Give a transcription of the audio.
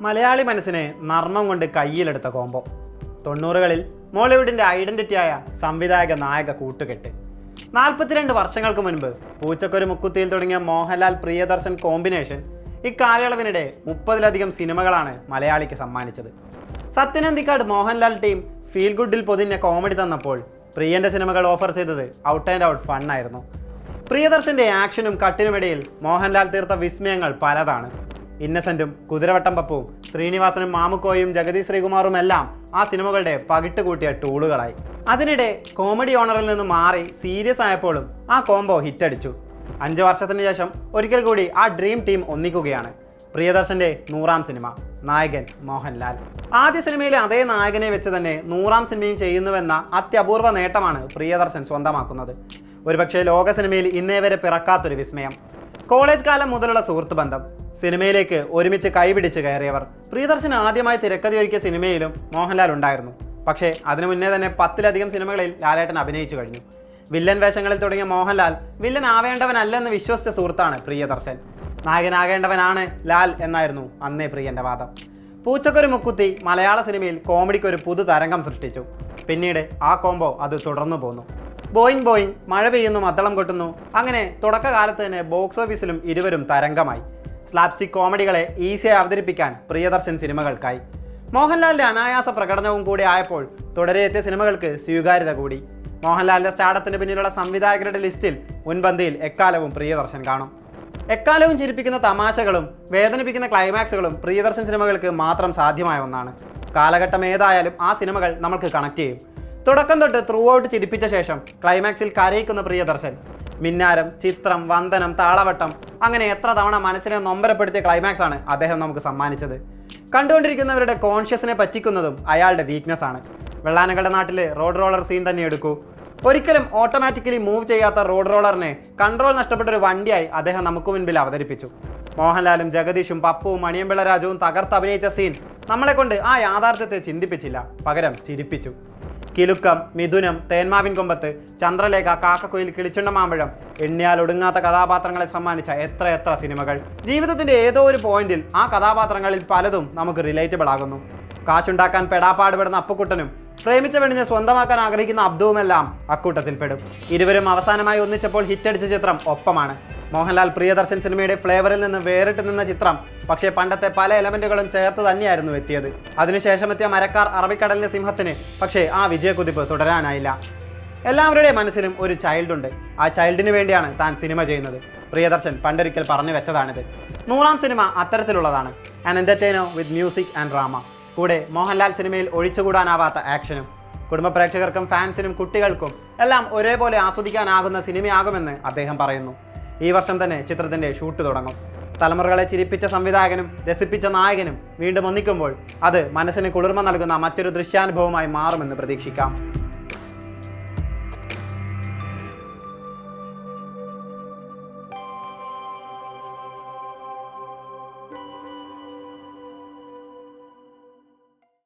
മലയാളി മനസ്സിനെ നർമ്മം കൊണ്ട് കയ്യിലെടുത്ത കോംബോ. 90കളിൽ മോളിവുഡിൻ്റെ ഐഡന്റിറ്റിയായ സംവിധായക നായക കൂട്ടുകെട്ട്. 42 വർഷങ്ങൾക്ക് മുൻപ് പൂച്ചക്കൊരു മുക്കുത്തിയിൽ തുടങ്ങിയ മോഹൻലാൽ പ്രിയദർശൻ കോമ്പിനേഷൻ ഇക്കാലയളവിനിടെ 30-ലധികം സിനിമകളാണ് മലയാളിക്ക് സമ്മാനിച്ചത്. സത്യനന്ദിക്കാട് മോഹൻലാൽ ടീം ഫീൽ ഗുഡിൽ പൊതിഞ്ഞ കോമഡി തന്നപ്പോൾ പ്രിയൻ്റെ സിനിമകൾ ഓഫർ ചെയ്തത് ഔട്ട് ആൻഡ് ഔട്ട് ഫണ്ണായിരുന്നു. പ്രിയദർശൻ്റെ ആക്ഷനും കട്ടിനുമിടയിൽ മോഹൻലാൽ തീർത്ത വിസ്മയങ്ങൾ പലതാണ്. ഇന്നസെന്റും കുതിരവട്ടം പപ്പുവും ശ്രീനിവാസനും മാമുക്കോയും ജഗതി ശ്രീകുമാറും എല്ലാം ആ സിനിമകളുടെ പകിട്ട് കൂട്ടിയ ടൂളുകളായി. അതിനിടെ കോമഡി ഓണറിൽ നിന്ന് മാറി സീരിയസ് ആയപ്പോഴും ആ കോംബോ ഹിറ്റടിച്ചു. 5 വർഷത്തിന് ശേഷം ഒരിക്കൽ കൂടി ആ ഡ്രീം ടീം ഒന്നിക്കുകയാണ്. പ്രിയദർശന്റെ 100ാം സിനിമ, നായകൻ മോഹൻലാൽ. ആദ്യ സിനിമയിലെ അതേ നായകനെ വെച്ച് തന്നെ 100ാം സിനിമയും ചെയ്യുന്നുവെന്ന അത്യപൂർവ നേട്ടമാണ് പ്രിയദർശൻ സ്വന്തമാക്കുന്നത്. ഒരുപക്ഷെ ലോക സിനിമയിൽ ഇന്നേ വരെ പിറക്കാത്തൊരു വിസ്മയം. കോളേജ് കാലം മുതലുള്ള സുഹൃത്ത് ബന്ധം, സിനിമയിലേക്ക് ഒരുമിച്ച് കൈപിടിച്ച് കയറിയവർ. പ്രിയദർശൻ ആദ്യമായി തിരക്കഥയൊരുക്കിയ സിനിമയിലും മോഹൻലാൽ ഉണ്ടായിരുന്നു. പക്ഷേ അതിനു മുന്നേ തന്നെ 10-ലധികം സിനിമകളിൽ ലാലേട്ടൻ അഭിനയിച്ചു കഴിഞ്ഞു. വില്ലൻ വേഷങ്ങളിൽ തുടങ്ങിയ മോഹൻലാൽ വില്ലൻ ആവേണ്ടവനല്ലെന്ന് വിശ്വസിച്ച സുഹൃത്താണ് പ്രിയദർശൻ. നായകനാകേണ്ടവനാണ് ലാൽ എന്നായിരുന്നു അന്നേ പ്രിയന്റെ വാദം. പൂച്ചക്കൊരു മുക്കുത്തി മലയാള സിനിമയിൽ കോമഡിക്കൊരു പുതുതരംഗം സൃഷ്ടിച്ചു. പിന്നീട് ആ കോംബോ അത് തുടർന്നു പോന്നു. ബോയിങ് ബോയിങ്, മഴ പെയ്യുന്നു, മദ്ദളം കൊട്ടുന്നു, അങ്ങനെ തുടക്കകാലത്ത് തന്നെ ബോക്സ് ഓഫീസിലും ഇരുവരും തരംഗമായി. സ്ലാപ്സ്റ്റിക് കോമഡികളെ ഈസിയായി അവതരിപ്പിക്കാൻ പ്രിയദർശൻ സിനിമകൾക്കായി. മോഹൻലാലിന്റെ അനായാസ പ്രകടനവും കൂടി ആയപ്പോൾ തുടരെ എത്തിയ സിനിമകൾക്ക് സ്വീകാര്യത കൂടി. മോഹൻലാലിന്റെ സ്റ്റാർഡത്തിന് പിന്നിലുള്ള സംവിധായകരുടെ ലിസ്റ്റിൽ മുൻപന്തിയിൽ എക്കാലവും പ്രിയദർശൻ കാണും. എക്കാലവും ചിരിപ്പിക്കുന്ന തമാശകളും വേദനിപ്പിക്കുന്ന ക്ലൈമാക്സുകളും പ്രിയദർശൻ സിനിമകൾക്ക് മാത്രം സാധ്യമായ ഒന്നാണ്. കാലഘട്ടം ഏതായാലും ആ സിനിമകൾ നമ്മൾക്ക് കണക്ട് ചെയ്യും. തുടക്കം തൊട്ട് ത്രൂ ഔട്ട് ചിരിപ്പിച്ച ശേഷം ക്ലൈമാക്സിൽ കരയിക്കുന്ന പ്രിയദർശൻ. മിന്നാരം, ചിത്രം, വന്ദനം, താളവട്ടം, അങ്ങനെ എത്ര തവണ മനസ്സിനെ നൊമ്പരപ്പെടുത്തിയ ക്ലൈമാക്സ് ആണ് അദ്ദേഹം നമുക്ക് സമ്മാനിച്ചത്. കണ്ടുകൊണ്ടിരിക്കുന്നവരുടെ കോൺഷ്യസിനെ പറ്റിക്കുന്നതും അയാളുടെ വീക്ക്നെസ് ആണ്. വെള്ളാനകളുടെ നാട്ടിലെ റോഡ് റോളർ സീൻ തന്നെ എടുക്കൂ. ഒരിക്കലും ഓട്ടോമാറ്റിക്കലി മൂവ് ചെയ്യാത്ത റോഡ് റോളറിനെ കൺട്രോൾ നഷ്ടപ്പെട്ടൊരു വണ്ടിയായി അദ്ദേഹം നമുക്ക് മുൻപിൽ അവതരിപ്പിച്ചു. മോഹൻലാലും ജഗദീഷും പപ്പുവും മണിയമ്പിള്ള രാജുവും തകർത്ത് അഭിനയിച്ച സീൻ നമ്മളെ കൊണ്ട് ആ യാഥാർത്ഥ്യത്തെ ചിന്തിപ്പിച്ചില്ല, പകരം ചിരിപ്പിച്ചു. കിലുക്കം, മിഥുനം, തേന്മാവിൻ കൊമ്പത്ത്, ചന്ദ്രലേഖ, കാക്കക്കുയിൽ, കിളിച്ചുണ്ട മാമ്പഴം, എണ്ണിയാൽ ഒടുങ്ങാത്ത കഥാപാത്രങ്ങളെ സമ്മാനിച്ച എത്ര സിനിമകൾ. ജീവിതത്തിന്റെ ഏതോ ഒരു പോയിന്റിൽ ആ കഥാപാത്രങ്ങളിൽ പലതും നമുക്ക് റിലേറ്റബിൾ ആകുന്നു. കാശുണ്ടാക്കാൻ പെടാപ്പാടുപെടുന്ന അപ്പുക്കുട്ടനും പ്രേമിച്ച പെണ്ണിനെ സ്വന്തമാക്കാൻ ആഗ്രഹിക്കുന്ന അബ്ദുവുമെല്ലാം അക്കൂട്ടത്തിൽപ്പെടും. ഇരുവരും അവസാനമായി ഒന്നിച്ചപ്പോൾ ഹിറ്റടിച്ച ചിത്രം ഒപ്പമാണ്. മോഹൻലാൽ പ്രിയദർശൻ സിനിമയുടെ ഫ്ലേവറിൽ നിന്ന് വേറിട്ട് നിന്ന ചിത്രം. പക്ഷേ പണ്ടത്തെ പല എലമെന്റുകളും ചേർത്ത് തന്നെയായിരുന്നു എത്തിയത്. അതിനുശേഷം എത്തിയ മരക്കാർ, അറബിക്കടലിലെ സിംഹത്തിന് പക്ഷേ ആ വിജയക്കുതിപ്പ് തുടരാനായില്ല. എല്ലാവരുടെയും മനസ്സിലും ഒരു ചൈൽഡുണ്ട്. ആ ചൈൽഡിന് വേണ്ടിയാണ് താൻ സിനിമ ചെയ്യുന്നത്. പ്രിയദർശൻ പണ്ടൊരിക്കൽ പറഞ്ഞു വെച്ചതാണിത്. 100ാം സിനിമ അത്തരത്തിലുള്ളതാണ്. An entertainer with music and drama. കൂടെ മോഹൻലാൽ സിനിമയിൽ ഒഴിച്ചുകൂടാനാവാത്ത ആക്ഷനും. കുടുംബ പ്രേക്ഷകർക്കും ഫാൻസിനും കുട്ടികൾക്കും എല്ലാം ഒരേപോലെ ആസ്വദിക്കാനാകുന്ന സിനിമയാകുമെന്ന് അദ്ദേഹം പറയുന്നു. ഈ വർഷം തന്നെ ചിത്രത്തിന്റെ ഷൂട്ട് തുടങ്ങും. തലമുറകളെ ചിരിപ്പിച്ച സംവിധായകനും രസിപ്പിച്ച നായകനും വീണ്ടും ഒന്നിക്കുമ്പോൾ അത് മനസ്സിന് കുളിർമ നൽകുന്ന മറ്റൊരു ദൃശ്യാനുഭവമായി മാറുമെന്ന് പ്രതീക്ഷിക്കാം.